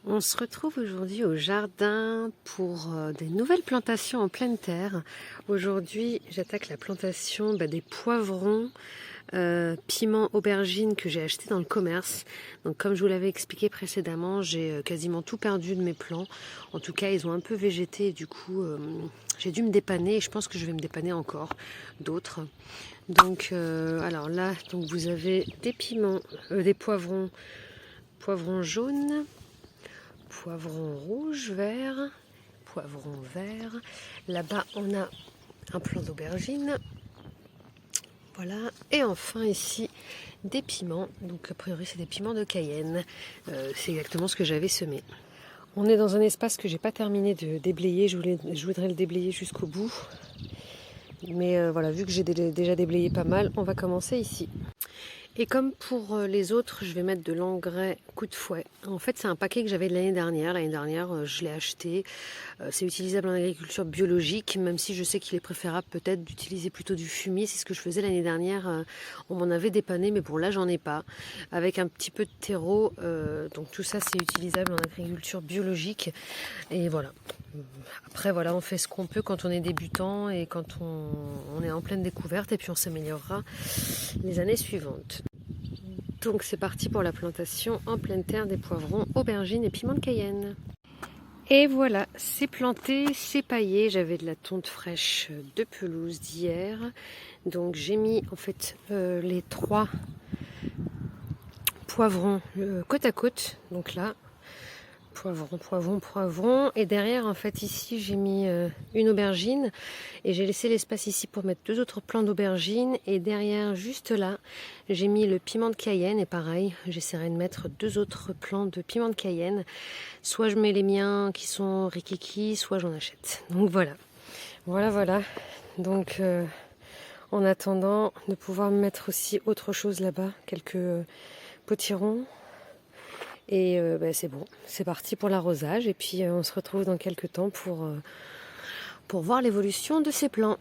On se retrouve aujourd'hui au jardin pour des nouvelles plantations en pleine terre. Aujourd'hui, j'attaque la plantation des poivrons, piments, aubergines que j'ai achetés dans le commerce. Donc comme je vous l'avais expliqué précédemment, j'ai quasiment tout perdu de mes plants. En tout cas, ils ont un peu végété et du coup, j'ai dû me dépanner et je pense que je vais me dépanner encore d'autres. Donc alors là, donc vous avez des piments, des poivrons jaunes, poivron rouge, vert, poivron vert. Là-bas, on a un plant d'aubergine. Voilà. Et enfin, ici, des piments. Donc, a priori, c'est des piments de Cayenne. C'est exactement ce que j'avais semé. On est dans un espace que j'ai pas terminé de déblayer. Je voudrais le déblayer jusqu'au bout. Mais voilà, vu que j'ai déjà déblayé pas mal, on va commencer ici. Et comme pour les autres, je vais mettre de l'engrais coup de fouet. En fait, c'est un paquet que j'avais de l'année dernière. L'année dernière, je l'ai acheté. C'est utilisable en agriculture biologique, même si je sais qu'il est préférable peut-être d'utiliser plutôt du fumier. C'est ce que je faisais l'année dernière. On m'en avait dépanné, mais bon, là, j'en ai pas. Avec un petit peu de terreau. Donc tout ça, c'est utilisable en agriculture biologique. Et voilà. Après, voilà, on fait ce qu'on peut quand on est débutant et quand on est en pleine découverte. Et puis, on s'améliorera les années suivantes. Donc c'est parti pour la plantation en pleine terre des poivrons, aubergines et piments de Cayenne. Et voilà, c'est planté, c'est paillé. J'avais de la tonte fraîche de pelouse d'hier. Donc j'ai mis en fait les 3 poivrons côte à côte. Donc là, poivron. Et derrière, en fait, ici, j'ai mis une aubergine. Et j'ai laissé l'espace ici pour mettre 2 autres plants d'aubergine. Et derrière, juste là, j'ai mis le piment de Cayenne. Et pareil, j'essaierai de mettre 2 autres plants de piment de Cayenne. Soit je mets les miens qui sont rikiki, soit j'en achète. Donc voilà. Voilà. Donc, en attendant de pouvoir mettre aussi autre chose là-bas, quelques potirons. Et c'est bon, c'est parti pour l'arrosage. Et puis on se retrouve dans quelques temps pour voir l'évolution de ces plants.